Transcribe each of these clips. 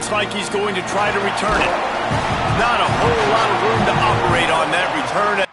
Looks like he's going to try to return it. Not a whole lot of room to operate on that return.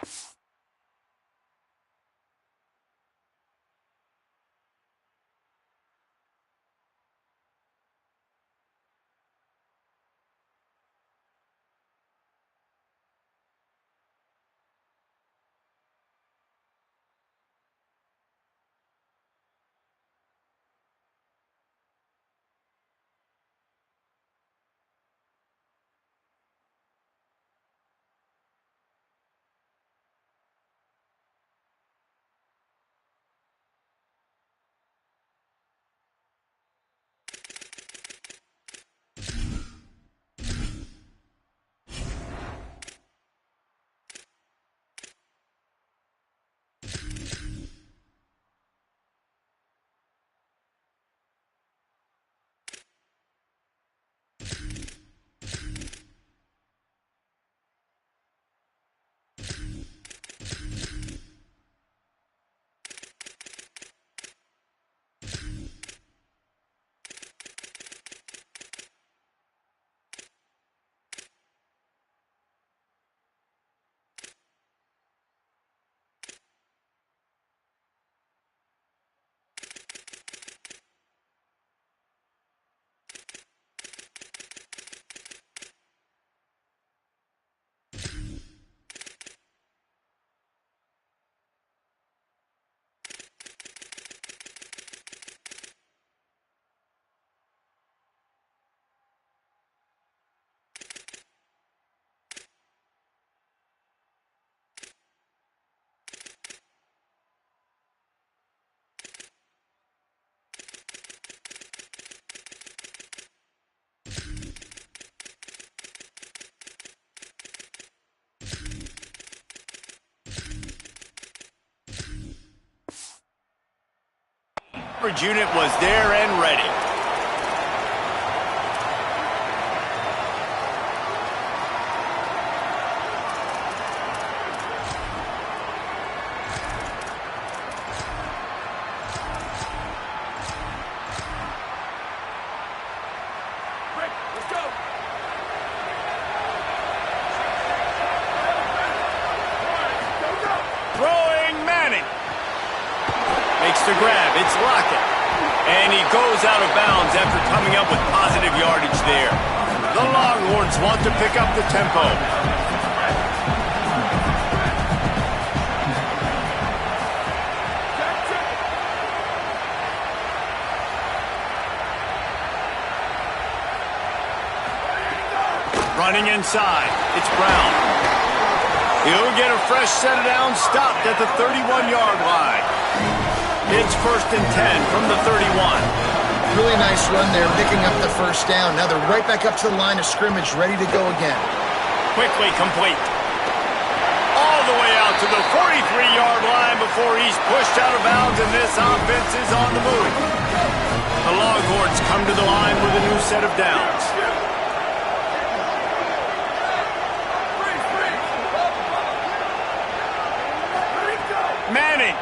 Coverage unit was there and ready. Makes the grab, it's Lockett. And he goes out of bounds after coming up with positive yardage there. The Longhorns want to pick up the tempo. Running inside, it's Brown. He'll get a fresh set of downs stopped at the 31-yard line. It's 1st and 10 from the 31. Really nice run there, picking up the first down. Now they're right back up to the line of scrimmage, ready to go again. Quickly complete. All the way out to the 43-yard line before he's pushed out of bounds, and this offense is on the move. The Longhorns come to the line with a new set of downs. Manning.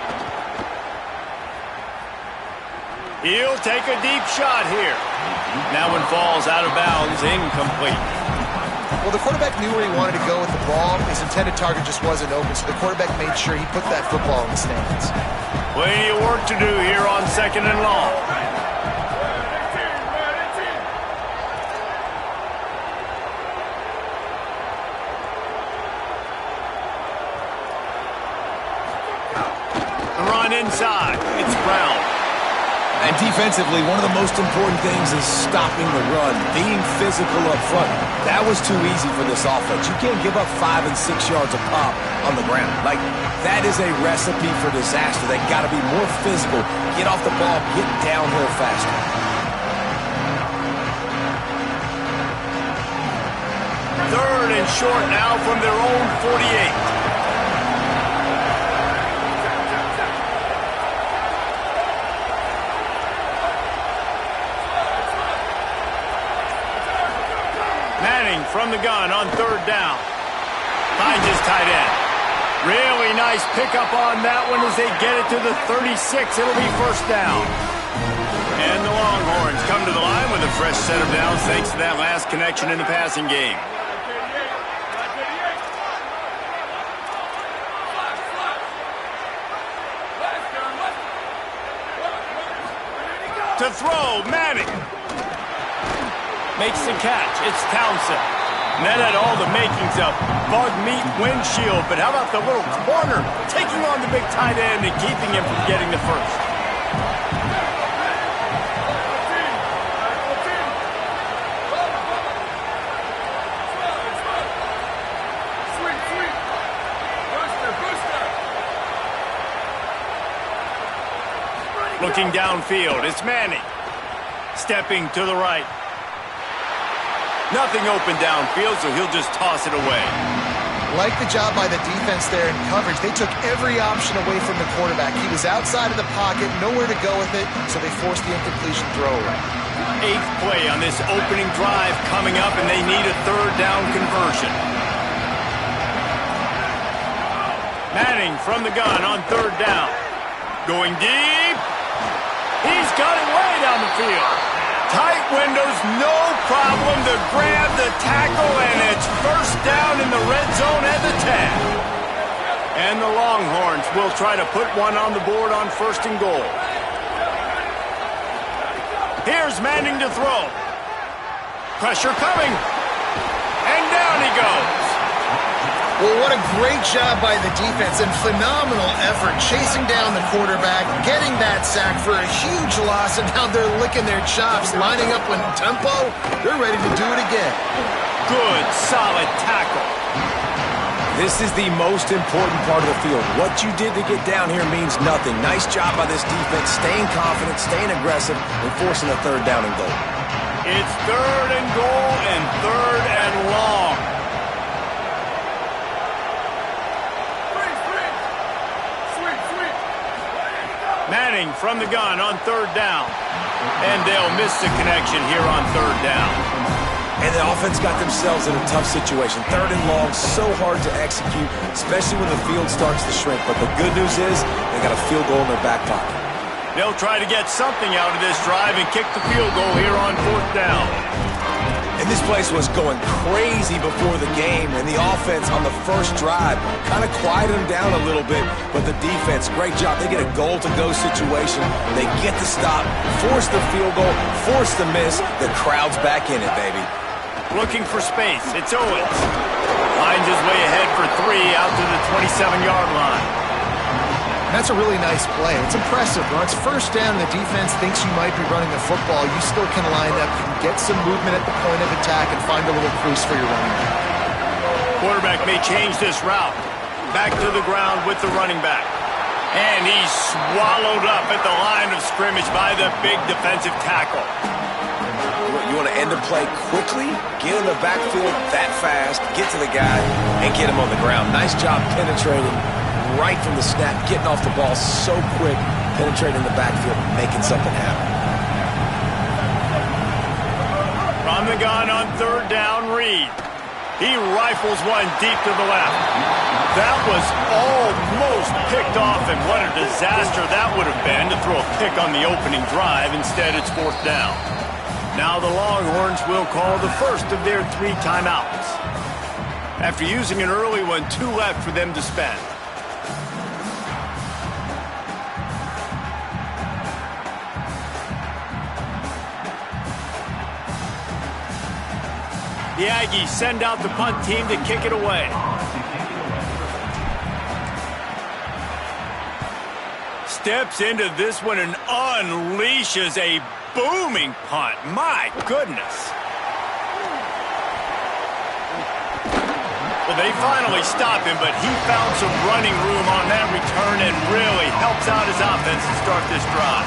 He'll take a deep shot here. That one falls out of bounds, incomplete. Well, the quarterback knew where he wanted to go with the ball. His intended target just wasn't open, so the quarterback made sure he put that football in the stands. Plenty of work to do here on 2nd and long. The run inside. It's Brown. And defensively, one of the most important things is stopping the run, being physical up front. That was too easy for this offense. You can't give up 5 and 6 yards a pop on the ground. Like, that is a recipe for disaster. They got to be more physical, get off the ball, get downhill faster. 3rd and short now from their own 48. From the gun on 3rd down. Finds his tight end. Really nice pickup on that one as they get it to the 36. It'll be 1st down. And the Longhorns come to the line with a fresh set of downs thanks to that last connection in the passing game. To throw, Manning. Makes the catch. It's Townsend. And that had all the makings of bug meat windshield. But how about the little corner taking on the big tight end and keeping him from getting the first? Looking downfield, it's Manning. Stepping to the right. Nothing open downfield, so he'll just toss it away. Like the job by the defense there in coverage. They took every option away from the quarterback. He was outside of the pocket, nowhere to go with it, so they forced the incompletion throw away. 8th play on this opening drive coming up, and they need a third down conversion. Manning from the gun on third down. Going deep. He's got it way down the field. Tight windows, no problem to grab the tackle, and it's first down in the red zone at the 10. And the Longhorns will try to put one on the board on first and goal. Here's Manning to throw. Pressure coming. And down he goes. Well, what a great job by the defense and phenomenal effort chasing down the quarterback, getting that sack for a huge loss, and now they're licking their chops, lining up with tempo. They're ready to do it again. Good, solid tackle. This is the most important part of the field. What you did to get down here means nothing. Nice job by this defense, staying confident, staying aggressive, and forcing a third down and goal. It's third and goal and third and long. Manning from the gun on third down. And they'll miss the connection here on third down. And the offense got themselves in a tough situation. Third and long, so hard to execute, especially when the field starts to shrink. But the good news is they got a field goal in their back pocket. They'll try to get something out of this drive and kick the field goal here on fourth down. And this place was going crazy before the game, and the offense on the first drive kind of quieted them down a little bit, but the defense, great job. They get a goal-to-go situation. They get the stop, force the field goal, force the miss. The crowd's back in it, baby. Looking for space. It's Owens. Finds his way ahead for 3 out to the 27-yard line. That's a really nice play. It's impressive. When it's first down and the defense thinks you might be running the football, you still can line up, you can get some movement at the point of attack and find a little crease for your running back. Quarterback may change this route. Back to the ground with the running back. And he's swallowed up at the line of scrimmage by the big defensive tackle. You want to end the play quickly, get in the backfield that fast, get to the guy, and get him on the ground. Nice job penetrating right from the snap, getting off the ball so quick, penetrating the backfield, making something happen. From the gun on third down, Reed. He rifles one deep to the left. That was almost picked off, and what a disaster that would have been to throw a pick on the opening drive. Instead, it's fourth down. Now the Longhorns will call the first of their 3 timeouts. After using an early one, 2 left for them to spend. The Aggies send out the punt team to kick it away. Steps into this one and unleashes a booming punt. My goodness. Well, they finally stop him, but he found some running room on that return and really helps out his offense to start this drive.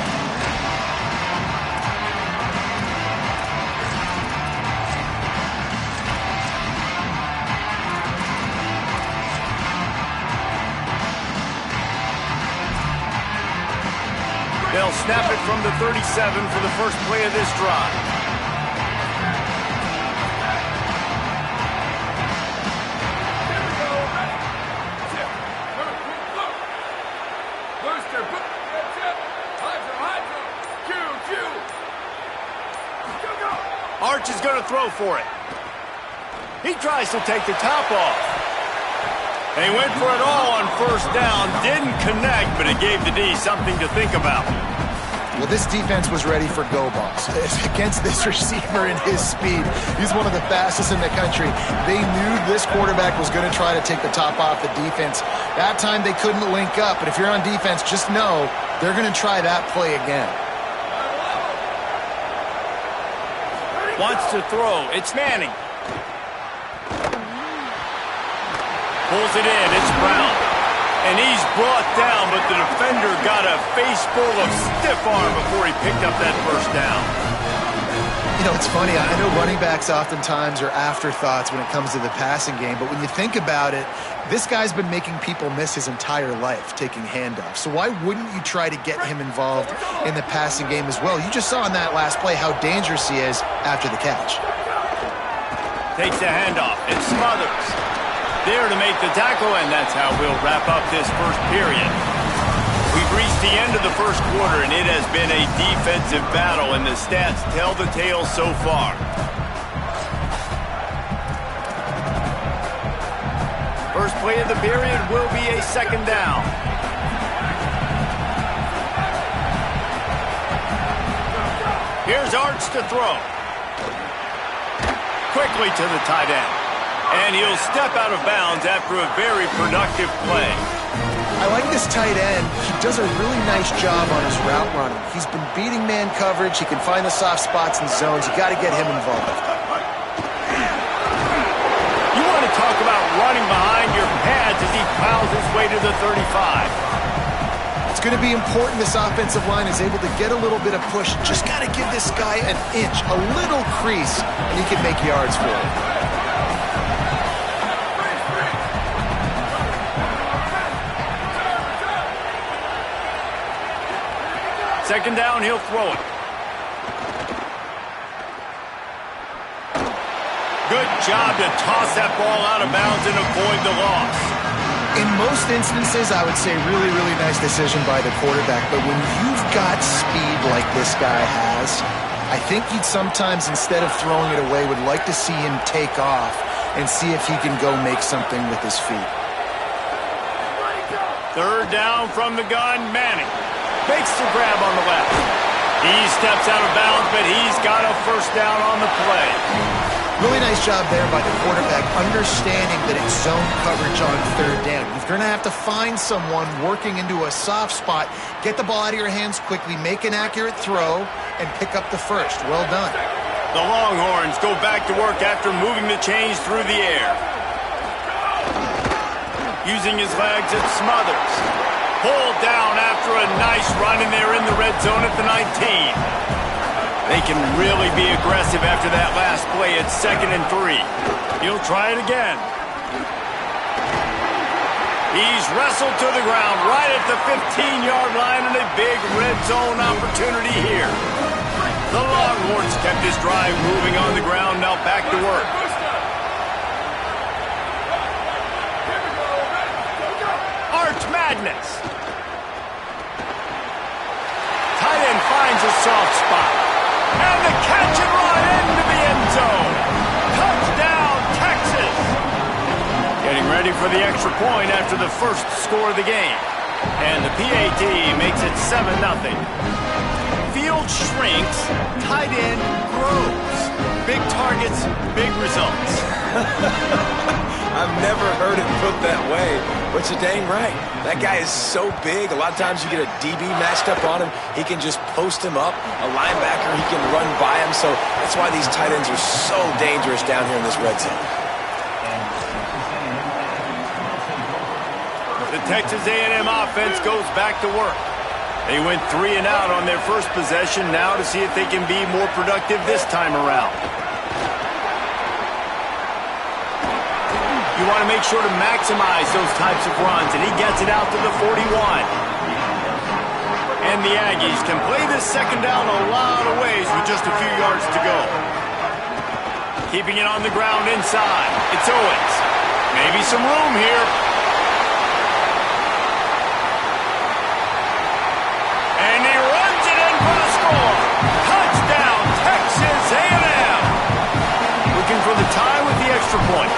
They'll snap it from the 37 for the first play of this drive. Arch is going to throw for it. He tries to take the top off. And he went for it all on first down. Didn't connect, but it gave the D something to think about. Well, this defense was ready for go balls. Against this receiver and his speed, he's one of the fastest in the country. They knew this quarterback was going to try to take the top off the defense. That time they couldn't link up, but if you're on defense, just know they're going to try that play again. Wants to throw. It's Manning. Pulls it in. It's Brown. And he's brought down, but the defender got a face full of stiff arm before he picked up that first down. You know, it's funny. I know running backs oftentimes are afterthoughts when it comes to the passing game, but when you think about it, this guy's been making people miss his entire life taking handoffs. So why wouldn't you try to get him involved in the passing game as well? You just saw in that last play how dangerous he is after the catch. Takes the handoff. It's Smothers. There to make the tackle, and that's how we'll wrap up this first period. We've reached the end of the first quarter, and it has been a defensive battle, and the stats tell the tale so far. First play of the period will be a second down. Here's Arch to throw. Quickly to the tight end. And he'll step out of bounds after a very productive play. I like this tight end. He does a really nice job on his route running. He's been beating man coverage. He can find the soft spots and zones. You got to get him involved. You want to talk about running behind your pads as he plows his way to the 35. It's going to be important this offensive line is able to get a little bit of push. Just got to give this guy an inch, a little crease, and he can make yards for it. Second down, he'll throw it. Good job to toss that ball out of bounds and avoid the loss. In most instances, I would say really, really nice decision by the quarterback. But when you've got speed like this guy has, I think you'd sometimes, instead of throwing it away, would like to see him take off and see if he can go make something with his feet. Third down from the gun, Manning. Makes the grab on the left. He steps out of bounds, but he's got a first down on the play. Really nice job there by the quarterback, understanding that it's zone coverage on third down. You're going to have to find someone working into a soft spot, get the ball out of your hands quickly, make an accurate throw, and pick up the first. Well done. The Longhorns go back to work after moving the chains through the air. Using his legs, it's Smothers. Pulled down after a nice run, and they're in the red zone at the 19. They can really be aggressive after that last play. It's 2nd and 3. He'll try it again. He's wrestled to the ground right at the 15-yard line, and a big red zone opportunity here. The Longhorns kept this drive moving on the ground, now back to work. Arch Madness. Tight end finds a soft spot. And the catch and run into the end zone. Touchdown, Texas. Getting ready for the extra point after the first score of the game. And the PAT makes it 7-0. Field shrinks, tight end grows. Big targets, big results. I've never heard it put that way, but you're dang right. That guy is so big. A lot of times you get a DB matched up on him. He can just post him up. A linebacker, he can run by him. So that's why these tight ends are so dangerous down here in this red zone. The Texas A&M offense goes back to work. They went 3 and out on their first possession, now to see if they can be more productive this time around. You want to make sure to maximize those types of runs, and he gets it out to the 41. And the Aggies can play this second down a lot of ways with just a few yards to go. Keeping it on the ground inside. It's Owens. Maybe some room here. And he runs it in for the score. Touchdown, Texas A&M. extra point.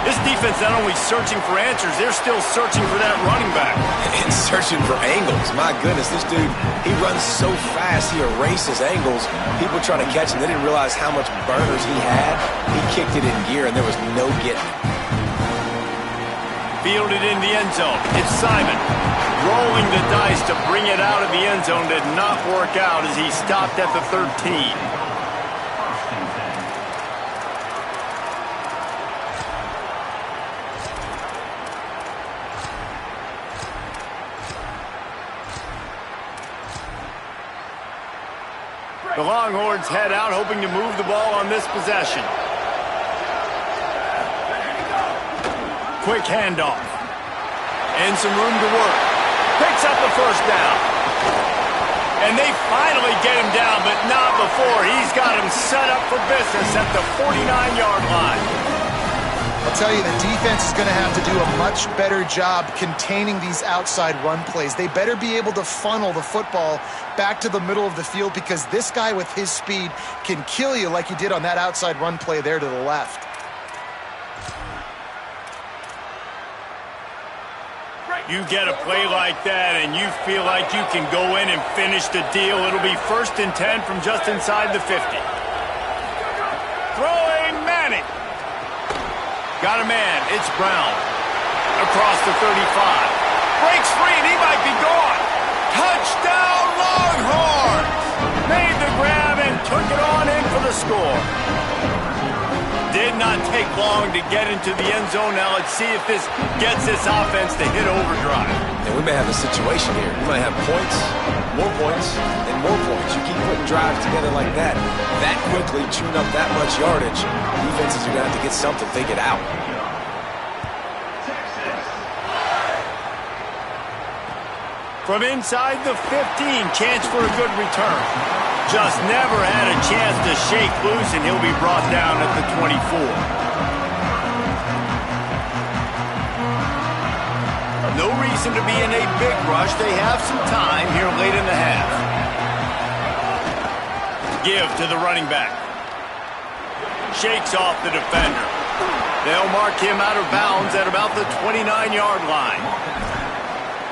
This defense not only searching for answers, they're still searching for that running back. And searching for angles. My goodness, this dude, he runs so fast, he erases angles. People trying to catch him, they didn't realize how much burners he had. He kicked it in gear, and there was no getting it. Fielded in the end zone. It's Simon. Rolling the dice to bring it out of the end zone did not work out as he stopped at the 13. The Longhorns head out, hoping to move the ball on this possession. Quick handoff. And some room to work. Picks up the first down. And they finally get him down, but not before. He's got him set up for business at the 49-yard line. I'll tell you, the defense is going to have to do a much better job containing these outside run plays. They better be able to funnel the football back to the middle of the field, because this guy with his speed can kill you like he did on that outside run play there to the left. You get a play like that and you feel like you can go in and finish the deal. It'll be 1st and 10 from just inside the 50. Throwing Manning. Got a man. It's Brown. Across the 35. Breaks free and he might be gone. Touchdown Longhorns! Made the grab and took it on in for the score. Did not take long to get into the end zone. Now let's see if this gets this offense to hit overdrive. And we may have a situation here. We might have points, and more points. You keep putting drives together like that quickly, chewing up that much yardage, defenses are going to have to get something figured out. From inside the 15, chance for a good return. Just never had a chance to shake loose, and he'll be brought down at the 24. No reason to be in a big rush. They have some time here late in the half. Give to the running back. Shakes off the defender. They'll mark him out of bounds at about the 29-yard line.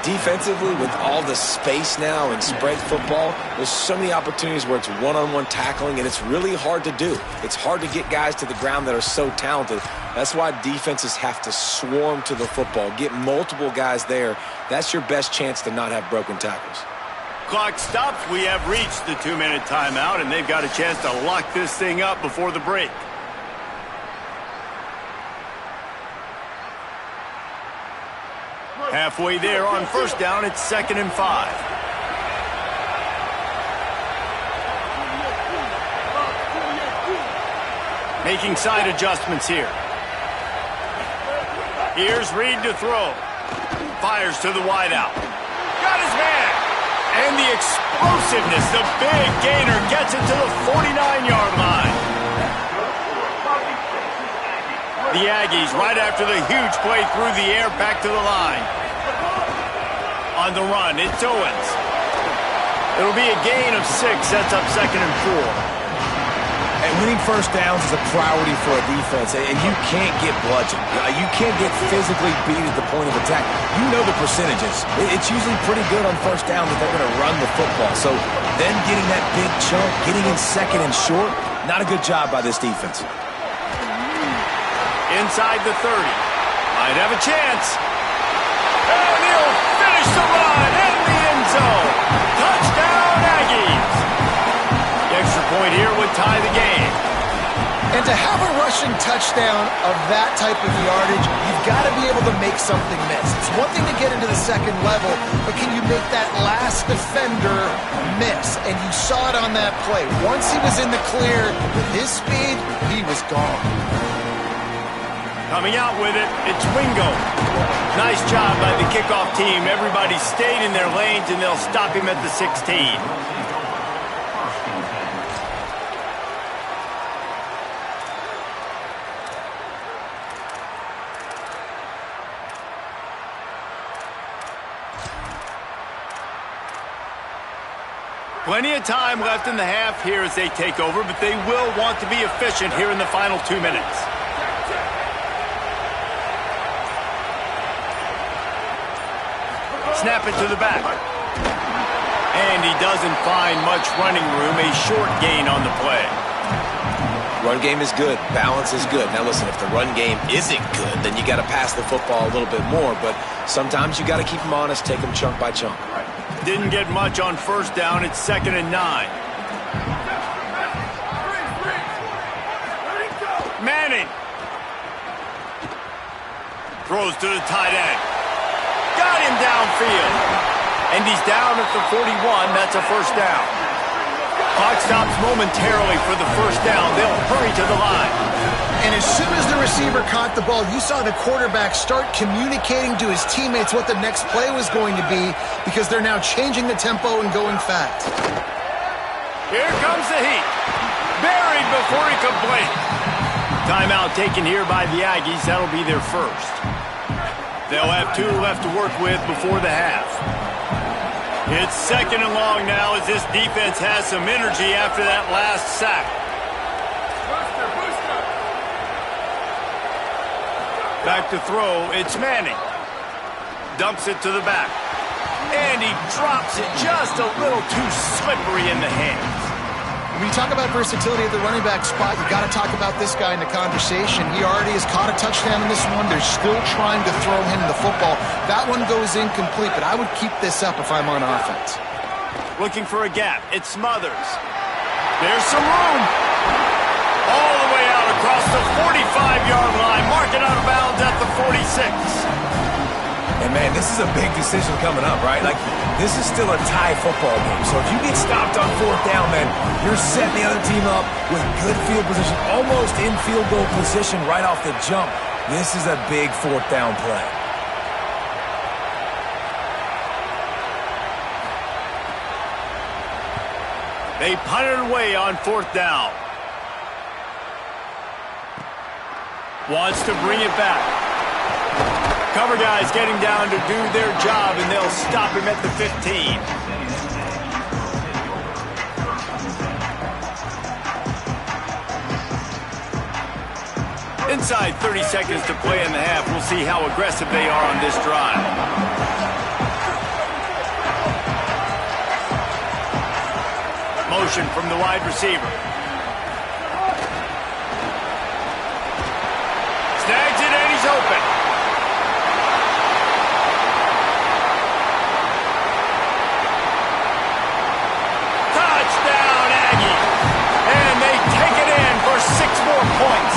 Defensively, with all the space now in spread football, there's so many opportunities where it's one-on-one tackling, and it's really hard to do. It's hard to get guys to the ground that are so talented. That's why defenses have to swarm to the football, get multiple guys there. That's your best chance to not have broken tackles. Clock stops. We have reached the 2-minute timeout, and they've got a chance to lock this thing up before the break. Halfway there on first down, it's 2nd and 5. Making side adjustments here. Here's Reed to throw. Fires to the wideout. Got his man. And the explosiveness, the big gainer gets it to the 49-yard line. The Aggies, right after the huge play through the air, back to the line. On the run, it's Owens. It'll be a gain of 6, sets up 2nd and 4. And winning first downs is a priority for a defense, and you can't get bludgeoned. You can't get physically beat at the point of attack. You know the percentages. It's usually pretty good on first down that they're going to run the football. So then getting that big chunk, getting in 2nd and short, not a good job by this defense. Inside the 30. Might have a chance. And he'll finish the run in the end zone. Touchdown, Aggies. The extra point here would tie the game. And to have a rushing touchdown of that type of yardage, you've got to be able to make something miss. It's one thing to get into the second level, but can you make that last defender miss? And you saw it on that play. Once he was in the clear with his speed, he was gone. Coming out with it, it's Wingo. Nice job by the kickoff team. Everybody stayed in their lanes, and they'll stop him at the 16. Plenty of time left in the half here as they take over, but they will want to be efficient here in the final 2 minutes. Snap it to the back. And he doesn't find much running room. A short gain on the play. Run game is good. Balance is good. Now listen, if the run game isn't good, then you got to pass the football a little bit more. But sometimes you got to keep them honest, take them chunk by chunk. Didn't get much on first down. It's 2nd and 9. Manning. Throws to the tight end. Got him downfield. And he's down at the 41. That's a first down. Clock stops momentarily for the first down. They'll hurry to the line. And as soon as the receiver caught the ball, you saw the quarterback start communicating to his teammates what the next play was going to be because they're now changing the tempo and going fast. Here comes the heat. Buried before he could blink. Timeout taken here by the Aggies. That'll be their first. They'll have 2 left to work with before the half. It's 2nd and long now as this defense has some energy after that last sack. Back to throw, it's Manning. Dumps it to the back. And he drops it just a little too slippery in the hands. When you talk about versatility at the running back spot, you got to talk about this guy in the conversation. He already has caught a touchdown in this one. They're still trying to throw him the football. That one goes incomplete, but I would keep this up if I'm on offense. Looking for a gap. It Smothers. There's some room. All the way out across the 45-yard line. Mark it out of bounds at the 46. And man, this is a big decision coming up, right? Like, this is still a tie football game. So if you get stopped on 4th down, man, you're setting the other team up with good field position, almost in field goal position right off the jump. This is a big 4th down play. They punt it away on 4th down. Wants to bring it back. Cover guys getting down to do their job, and they'll stop him at the 15. Inside 30 seconds to play in the half. We'll see how aggressive they are on this drive. Motion from the wide receiver. Snags it, and he's open. Touchdown, Aggie. And they take it in for 6 more points.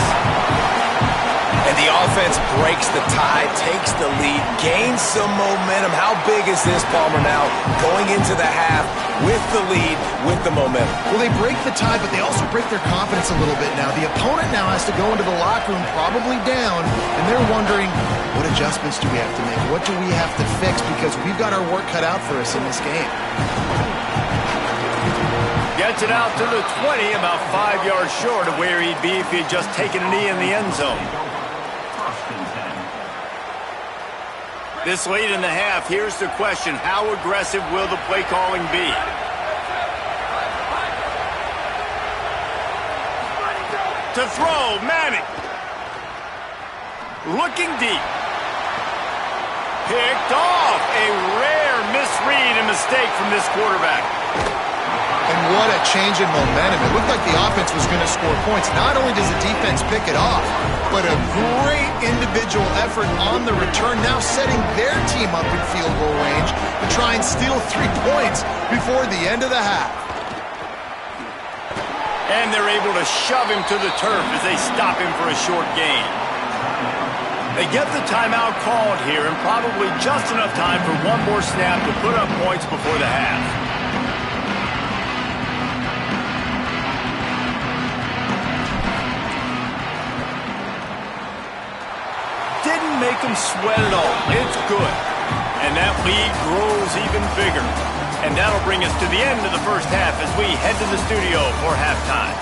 And the offense breaks the tie, takes the lead, gains some momentum. How big is this, Palmer, now going into the half with the lead, with the momentum? Well, they break the tie, but they also break their confidence a little bit now. The opponent now has to go into the locker room probably down, and they're wondering, what adjustments do we have to make? What do we have to fix? Because we've got our work cut out for us in this game. Gets it out to the 20, about 5 yards short of where he'd be if he'd just taken a knee in the end zone. This late in the half, here's the question. How aggressive will the play calling be? To throw, Manning. Looking deep. Picked off. A rare misread and mistake from this quarterback. And what a change in momentum. It looked like the offense was going to score points. Not only does the defense pick it off, but a great individual effort on the return, now setting their team up in field goal range to try and steal 3 points before the end of the half. And they're able to shove him to the turf as they stop him for a short gain. They get the timeout called here, and probably just enough time for one more snap to put up points before the half. Didn't make them sweat at all. It's good. And that lead grows even bigger. And that'll bring us to the end of the first half as we head to the studio for halftime.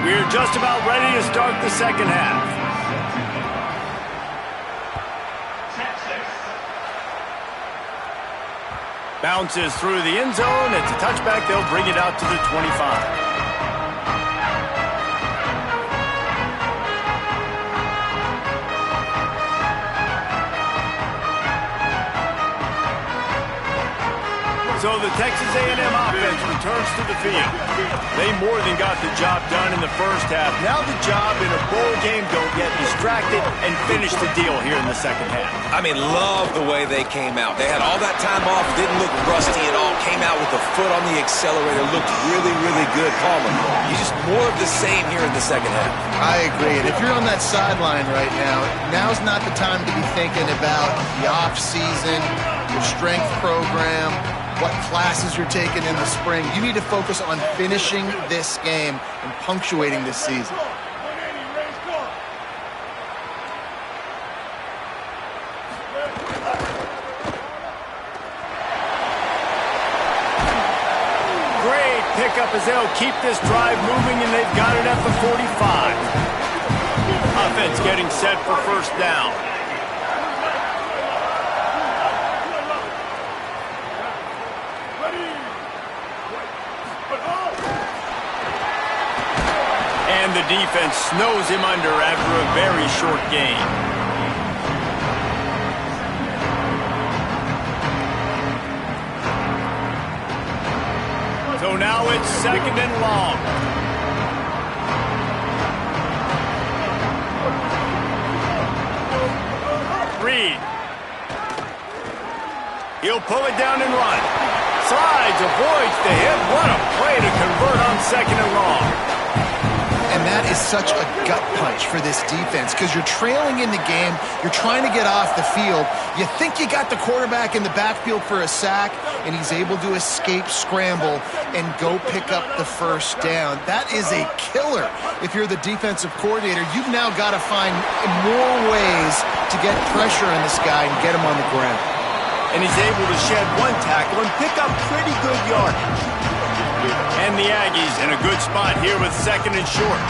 We're just about ready to start the second half. Bounces through the end zone. It's a touchback. They'll bring it out to the 25. So the Texas A&M offense returns to the field. They more than got the job done in the first half. Now the job in a bowl game, don't get distracted and finish the deal here in the second half. I mean, love the way they came out. They had all that time off, didn't look rusty at all, came out with the foot on the accelerator, looked really, really good. Palmer, you just more of the same here in the second half. I agree. And if you're on that sideline right now, now's not the time to be thinking about the off-season, your strength program, what classes you're taking in the spring. You need to focus on finishing this game and punctuating this season. Great pickup as they'll keep this drive moving, and they've got it at the 45. Offense getting set for first down. And the defense snows him under after a very short gain. So now it's second and long. Reed. He'll pull it down and run. Slides, avoids the hit. What a play to convert on second and long. And that is such a gut punch for this defense because you're trailing in the game. You're trying to get off the field. You think you got the quarterback in the backfield for a sack, and he's able to escape, scramble, and go pick up the first down. That is a killer. If you're the defensive coordinator, you've now got to find more ways to get pressure on this guy and get him on the ground. And he's able to shed one tackle and pick up pretty good yardage. And the Aggies in a good spot here with second and short.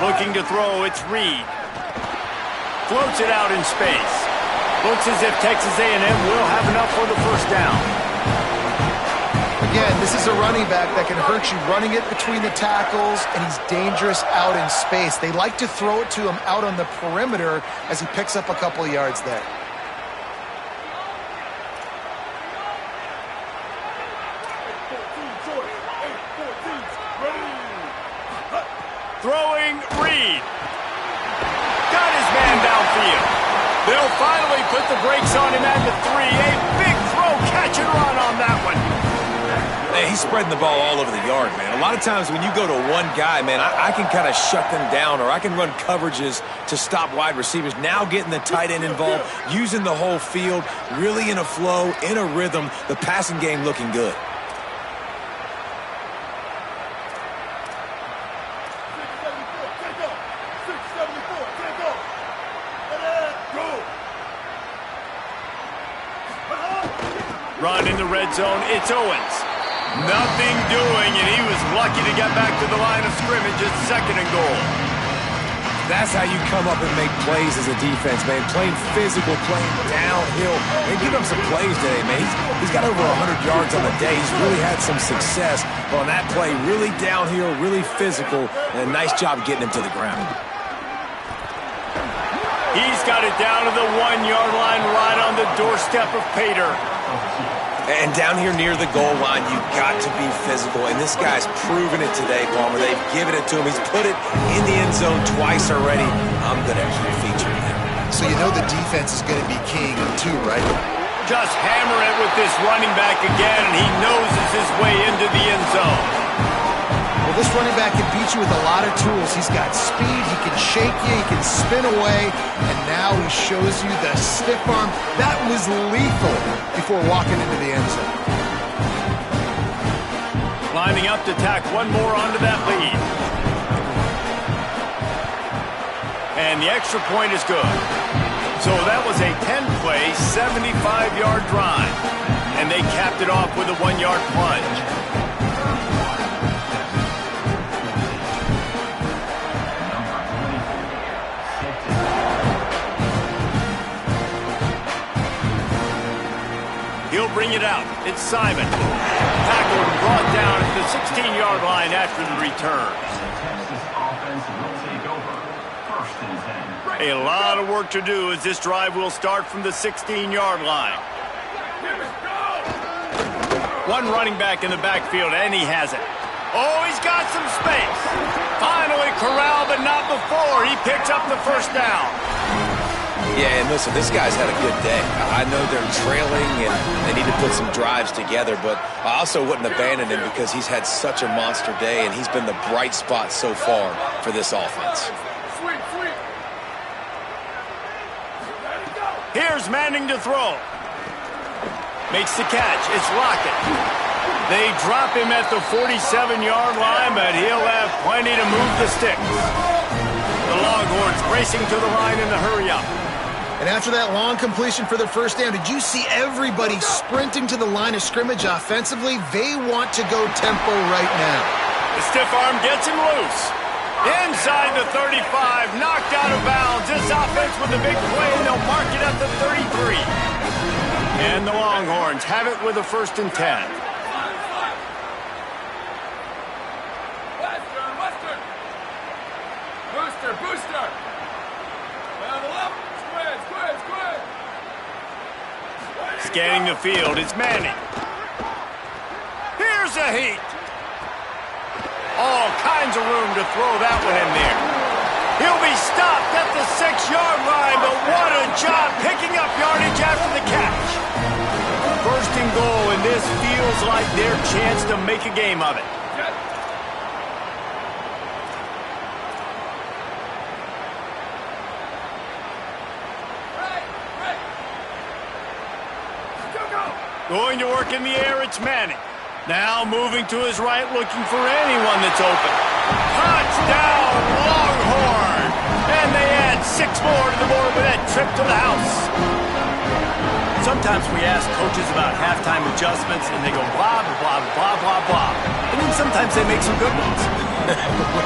Looking to throw, it's Reed. Floats it out in space. Looks as if Texas A&M will have enough for the first down. Again, this is a running back that can hurt you running it between the tackles, and he's dangerous out in space. They like to throw it to him out on the perimeter as he picks up a couple of yards there. Throwing Reed. Got his man downfield. They'll finally put the brakes on him at the 3. A big throw, catch and run on that one. Man, he's spreading the ball all over the yard, man. A lot of times when you go to one guy, man, I can kind of shut them down, or I can run coverages to stop wide receivers. Now getting the tight end involved, using the whole field, really in a flow, in a rhythm, the passing game looking good. Run in the red zone, it's Owens. Nothing doing, and he was lucky to get back to the line of scrimmage at second and goal. That's how you come up and make plays as a defense, man. Playing physical, playing downhill. They give him some plays today, man. He's got over 100 yards on the day. He's really had some success. But on that play, really downhill, really physical, and a nice job getting him to the ground. He's got it down to the 1-yard line right on the doorstep of Pater. And down here near the goal line, you've got to be physical. And this guy's proven it today, Palmer. They've given it to him. He's put it in the end zone twice already. I'm going to keep featuring him. So you know the defense is going to be keying him too, right? Just hammer it with this running back again, and he noses his way into the end zone. Well, this running back can beat you with a lot of tools. He's got speed, he can shake you, he can spin away, and now he shows you the stiff arm. That was lethal before walking into the end zone. Lining up to tack one more onto that lead. And the extra point is good. So that was a 10-play, 75-yard drive. And they capped it off with a 1-yard plunge. He'll bring it out. It's Simon. Tackled and brought down at the 16-yard line after the return. Texas offense will take over. First and 10. A lot of work to do as this drive will start from the 16-yard line. One running back in the backfield, and he has it. Oh, he's got some space. Finally corralled, but not before. He picks up the first down. Yeah, and listen, this guy's had a good day. I know they're trailing and they need to put some drives together, but I also wouldn't abandon him because he's had such a monster day and he's been the bright spot so far for this offense. Here's Manning to throw. Makes the catch. It's Lockett. They drop him at the 47-yard line, but he'll have plenty to move the sticks. The Longhorns racing to the line in the hurry-up. And after that long completion for the first down, did you see everybody sprinting to the line of scrimmage offensively? They want to go tempo right now. The stiff arm gets him loose. Inside the 35, knocked out of bounds. This offense with a big play, and they'll mark it at the 33. And the Longhorns have it with a 1st and 10. Booster! Scanning the field, it's Manning. Here's a heat. All kinds of room to throw that one in there. He'll be stopped at the 6-yard line, but what a job picking up yardage after the catch. 1st and goal, and this feels like their chance to make a game of it. Going to work in the air, it's Manning. Now moving to his right, looking for anyone that's open. Touchdown, Longhorn! And they add 6 more to the board with that trip to the house. Sometimes we ask coaches about halftime adjustments, and they go blah, blah, blah, blah, blah. And then sometimes they make some good ones.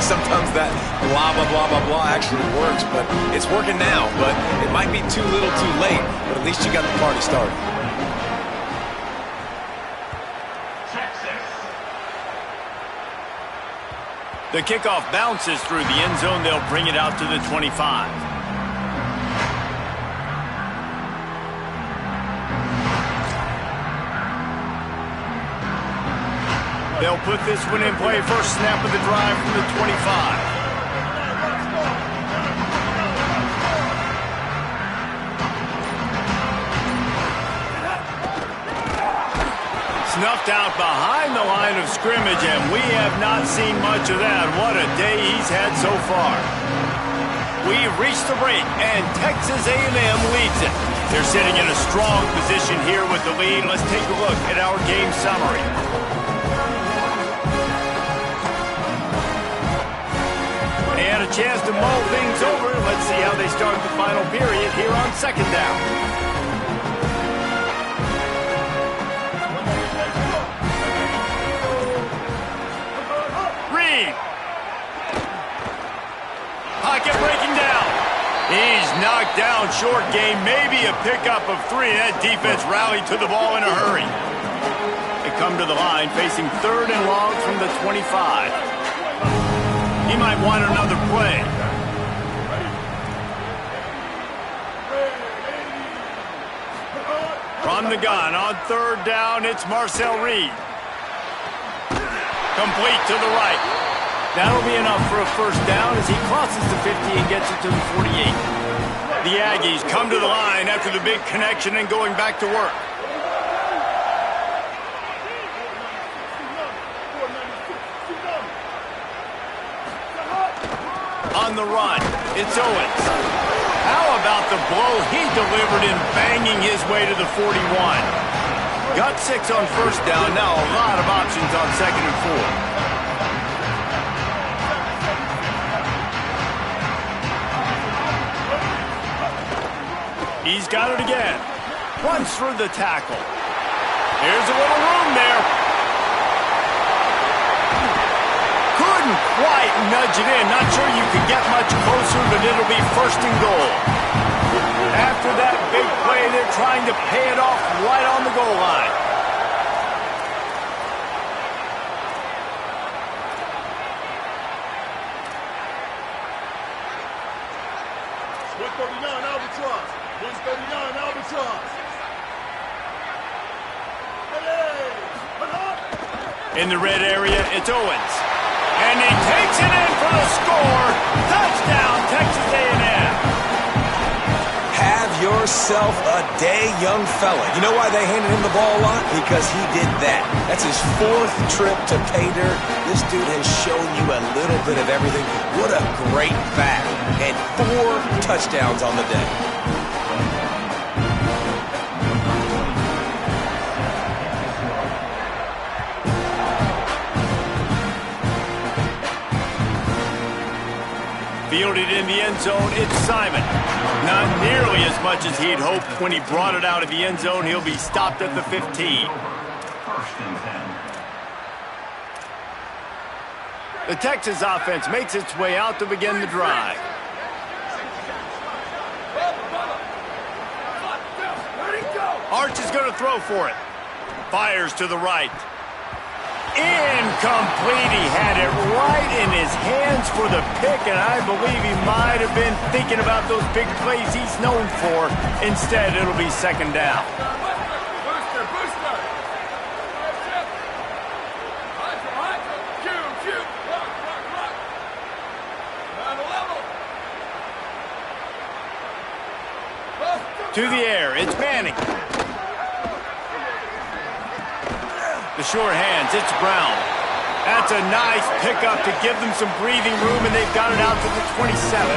Sometimes that blah, blah, blah, blah, blah actually works, but it's working now. But it might be too little too late, but at least you got the party started. The kickoff bounces through the end zone. They'll bring it out to the 25. They'll put this one in play. First snap of the drive from the 25. Snuffed out behind the line of scrimmage, and we have not seen much of that. What a day he's had so far. We've reached the break, and Texas A&M leads it. They're sitting in a strong position here with the lead. Let's take a look at our game summary. They had a chance to mull things over. Let's see how they start the final period here on 2nd down. Pocket breaking down. He's knocked down short game, maybe a pickup of 3. That defense rallied to the ball in a hurry. They come to the line facing 3rd and long from the 25. He might want another play. From the gun on 3rd down, it's Marcel Reed. Complete to the right. That'll be enough for a 1st down as he crosses the 50 and gets it to the 48. The Aggies come to the line after the big connection and going back to work. On the run, it's Owens. How about the blow he delivered in banging his way to the 41? Got 6 on 1st down, now a lot of options on 2nd and 4. He's got it again. Runs through the tackle. Here's a little room there. Couldn't quite nudge it in. Not sure you could get much closer, but it'll be 1st and goal. After that big play, they're trying to pay it off right on the goal line. In the red area, it's Owens. And he takes it in for the score. Touchdown, Texas A&M. Have yourself a day, young fella. You know why they handed him the ball a lot? Because he did that. That's his 4th trip to pay dirt. This dude has shown you a little bit of everything. What a great back. And 4 touchdowns on the day. Fielded in the end zone, it's Simon. Not nearly as much as he'd hoped when he brought it out of the end zone. He'll be stopped at the 15. The Texas offense makes its way out to begin the drive. Arch is going to throw for it. Fires to the right. Incomplete. He had it right in his hands for the pick, and I believe he might have been thinking about those big plays he's known for. Instead, it'll be second down. To the air, it's Manning. The short hands, it's Brown. That's a nice pickup to give them some breathing room, and they've got it out to the 27.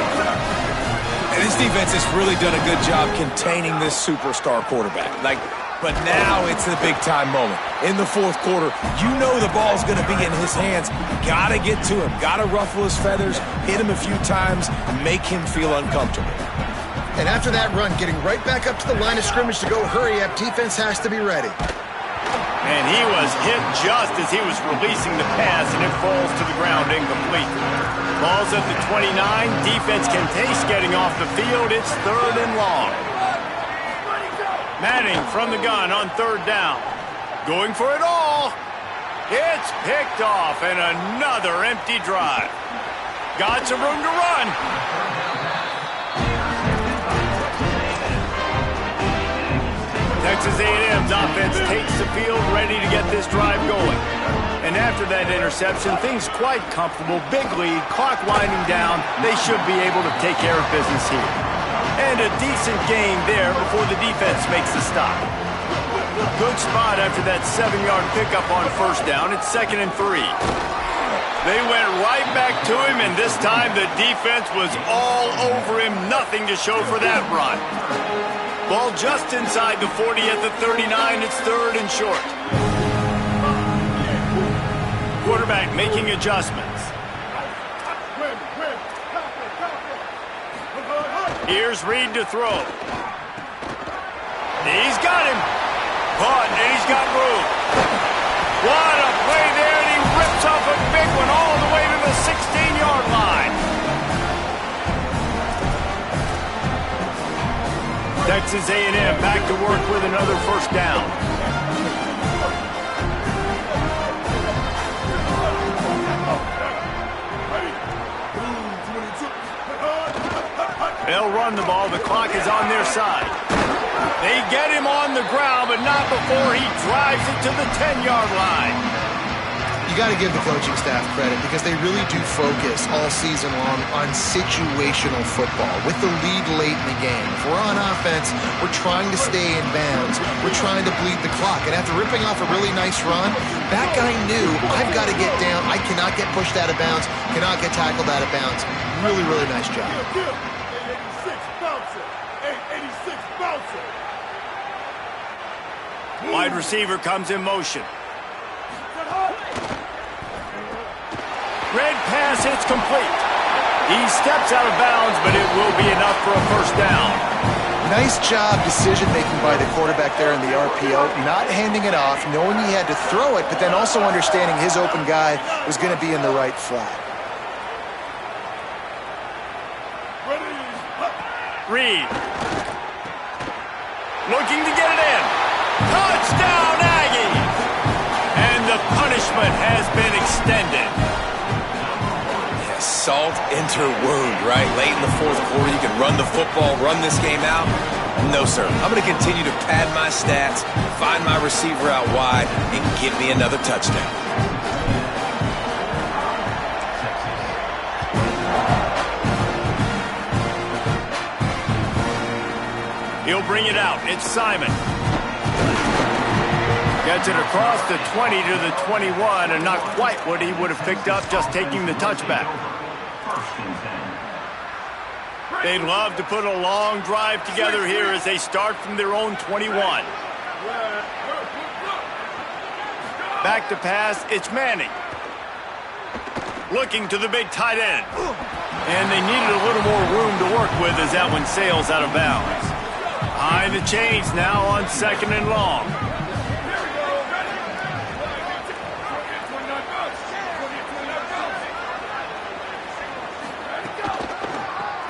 And this defense has really done a good job containing this superstar quarterback. But now it's the big-time moment. In the 4th quarter, you know the ball's going to be in his hands. Got to get to him. Got to ruffle his feathers, hit him a few times, make him feel uncomfortable. And after that run, getting right back up to the line of scrimmage to go hurry up, defense has to be ready. And he was hit just as he was releasing the pass, and it falls to the ground incomplete. Ball's at the 29. Defense can taste getting off the field. It's 3rd and long. Manning from the gun on 3rd down. Going for it all. It's picked off, and another empty drive. Got some room to run. Texas A&M's offense takes the field, ready to get this drive going. And after that interception, things quite comfortable. Big lead, clock winding down. They should be able to take care of business here. And a decent gain there before the defense makes the stop. Good spot after that 7-yard pickup on 1st down. It's 2nd and 3. They went right back to him, and this time the defense was all over him. Nothing to show for that run. Ball just inside the 40 at the 39. It's 3rd and short. Quarterback making adjustments. Here's Reed to throw. He's got him. Caught, and he's got room. What a play there, and he rips off a big one all the way to the 16-yard line. Texas A&M back to work with another 1st down. They'll run the ball. The clock is on their side. They get him on the ground, but not before he drives it to the 10-yard line. You got to give the coaching staff credit because they really do focus all season long on situational football with the lead late in the game. If we're on offense, we're trying to stay in bounds. We're trying to bleed the clock. And after ripping off a really nice run, that guy knew, I've got to get down. I cannot get pushed out of bounds, cannot get tackled out of bounds. Really, really nice job. 886 bouncer. Wide receiver comes in motion. Red pass, it's complete. He steps out of bounds, but it will be enough for a 1st down. Nice job decision-making by the quarterback there in the RPO. Not handing it off, knowing he had to throw it, but then also understanding his open guy was going to be in the right flat. Reed. Looking to get it in. Touchdown, Aggies! And the punishment has been extended. salt into wound, right? Late in the fourth quarter, you can run the football, run this game out. No, sir. I'm going to continue to pad my stats, find my receiver out wide, and give me another touchdown. He'll bring it out. It's Simon. Gets it across the 20 to the 21, and not quite what he would have picked up just taking the touchback. They'd love to put a long drive together here as they start from their own 21. Back to pass, it's Manning. Looking to the big tight end. And they needed a little more room to work with as that one sails out of bounds. Behind the chains now on 2nd and long.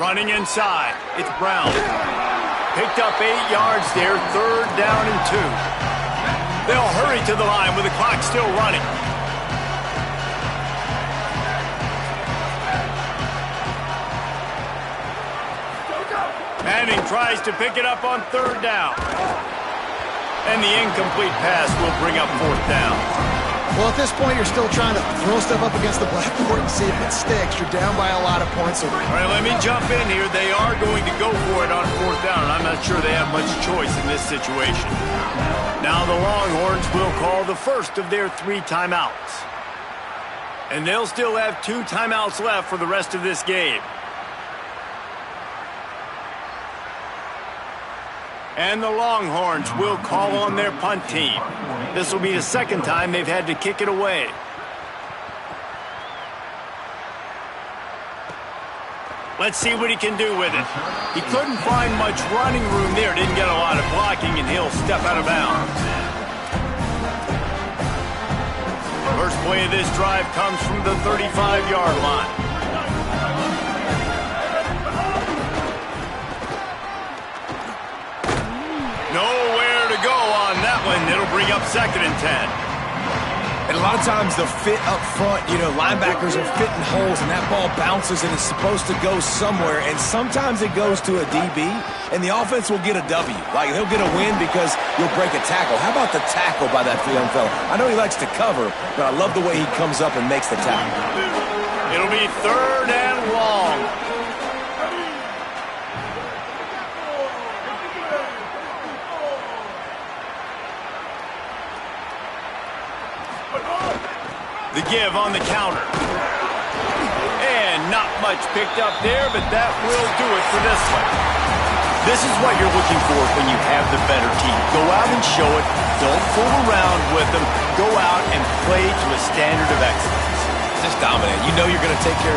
Running inside, it's Brown. Picked up 8 yards there, 3rd down and 2. They'll hurry to the line with the clock still running. Manning tries to pick it up on 3rd down. And the incomplete pass will bring up 4th down. Well, at this point, you're still trying to throw stuff up against the blackboard and see if it sticks. You're down by a lot of points. All right, let me jump in here. They are going to go for it on 4th down, and I'm not sure they have much choice in this situation. Now the Longhorns will call the first of their 3 timeouts. And they'll still have 2 timeouts left for the rest of this game. And the Longhorns will call on their punt team. This will be the 2nd time they've had to kick it away. Let's see what he can do with it. He couldn't find much running room there. Didn't get a lot of blocking, and he'll step out of bounds. First play of this drive comes from the 35-yard line. Nowhere to go on that one. It'll bring up 2nd and 10. And a lot of times the fit up front, linebackers are fitting holes and that ball bounces and it's supposed to go somewhere. And sometimes it goes to a DB and the offense will get a W. Like they'll get a win because you'll break a tackle. How about the tackle by that young fella? I know he likes to cover, but I love the way he comes up and makes the tackle. It'll be 3rd and long. The give on the counter. And not much picked up there, but that will do it for this one. This is what you're looking for when you have the better team. Go out and show it. Don't fool around with them. Go out and play to a standard of excellence. Just dominate. You know you're going to take care of